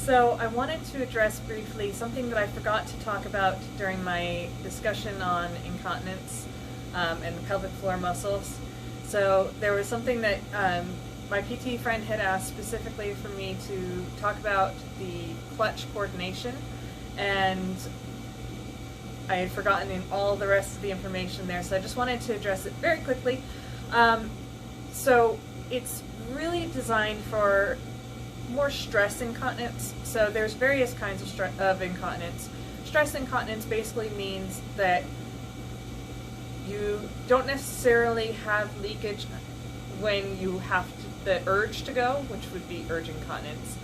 So I wanted to address briefly something that I forgot to talk about during my discussion on incontinence and the pelvic floor muscles. So there was something that my PT friend had asked specifically for me to talk about the clutch coordination, and I had forgotten all the rest of the information there, so I just wanted to address it very quickly. So it's really designed for more stress incontinence. So there's various kinds of incontinence. Stress incontinence basically means that you don't necessarily have leakage when you have the urge to go, which would be urge incontinence.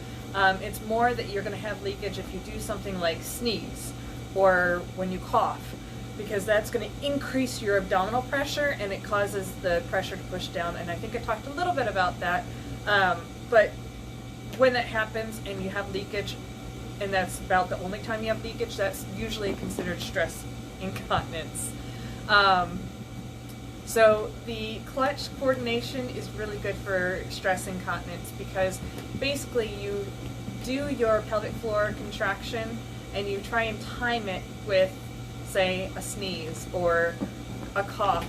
It's more that you're going to have leakage if you do something like sneeze or when you cough, because that's going to increase your abdominal pressure and it causes the pressure to push down. And I think I talked a little bit about that, but when that happens and you have leakage, and that's about the only time you have leakage, that's usually considered stress incontinence. So the clutch coordination is really good for stress incontinence because basically you do your pelvic floor contraction and you try and time it with, say, a sneeze or a cough,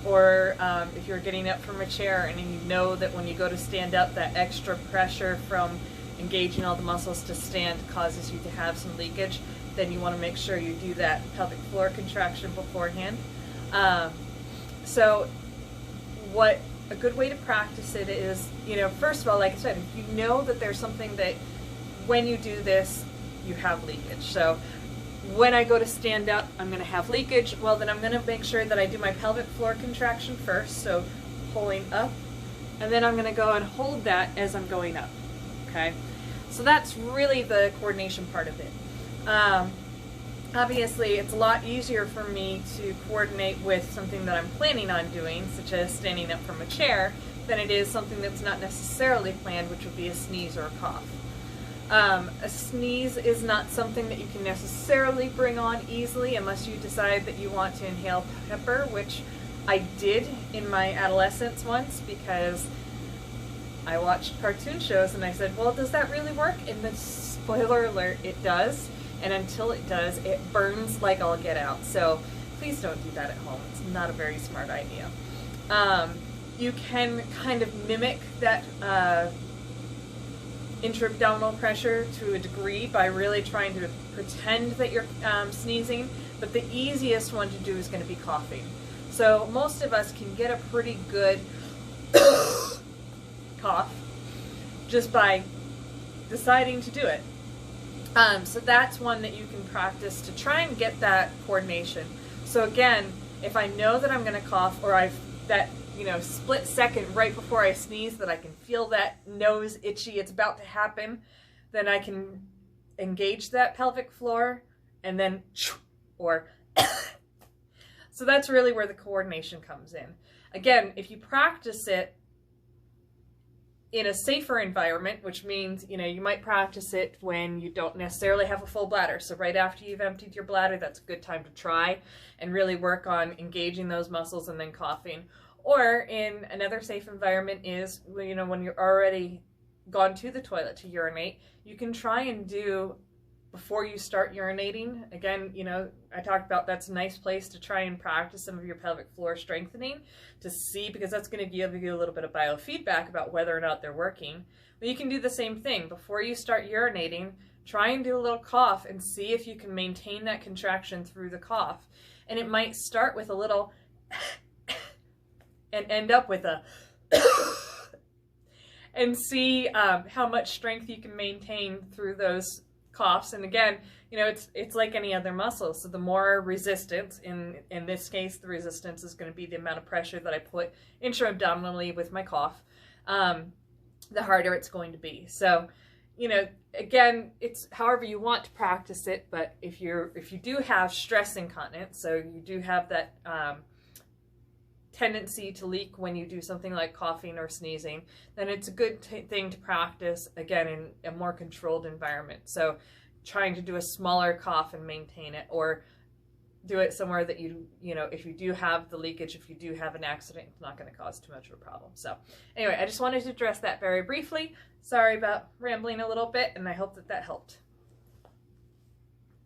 or if you're getting up from a chair and you know that when you go to stand up, that extra pressure from engaging all the muscles to stand causes you to have some leakage, then you want to make sure you do that pelvic floor contraction beforehand. So what a good way to practice it is, first of all, like I said, if you know that there's something that when you do this, you have leakage. So when I go to stand up, I'm going to have leakage. Well, then I'm going to make sure that I do my pelvic floor contraction first, so pulling up, and then I'm going to go and hold that as I'm going up, okay? So that's really the coordination part of it. Obviously, it's a lot easier for me to coordinate with something that I'm planning on doing, such as standing up from a chair, than it is something that's not necessarily planned, which would be a sneeze or a cough. A sneeze is not something that you can necessarily bring on easily unless you decide that you want to inhale pepper, which I did in my adolescence once because I watched cartoon shows and I said, well, does that really work? And the spoiler alert, it does. And until it does, it burns like all get out. So please don't do that at home. It's not a very smart idea. You can kind of mimic that intra-abdominal pressure to a degree by really trying to pretend that you're sneezing, but the easiest one to do is going to be coughing. So most of us can get a pretty good cough just by deciding to do it. So that's one that you can practice to try and get that coordination. So again, if I know that I'm going to cough, or I've that split second right before I sneeze that I can feel that nose itchy, it's about to happen, then I can engage that pelvic floor and then or so that's really where the coordination comes in. Again, if you practice it in a safer environment, which means, you might practice it when you don't necessarily have a full bladder. So right after you've emptied your bladder, that's a good time to try and really work on engaging those muscles and then coughing. Or in another safe environment is, when you're already gone to the toilet to urinate, you can try and do before you start urinating. Again, I talked about that's a nice place to try and practice some of your pelvic floor strengthening to see, because that's going to give you a little bit of biofeedback about whether or not they're working. But you can do the same thing. Before you start urinating, try and do a little cough and see if you can maintain that contraction through the cough. And it might start with a little and end up with a and see how much strength you can maintain through those coughs. And again, it's like any other muscle. So the more resistance, in this case, the resistance is going to be the amount of pressure that I put intra-abdominally with my cough, the harder it's going to be. So, again, it's however you want to practice it. But if you do have stress incontinence, so you do have that tendency to leak when you do something like coughing or sneezing, then it's a good thing to practice, again, in a more controlled environment. So trying to do a smaller cough and maintain it, or do it somewhere that you know, if you do have the leakage, if you do have an accident, it's not going to cause too much of a problem. So anyway, I just wanted to address that very briefly. Sorry about rambling a little bit, and I hope that that helped.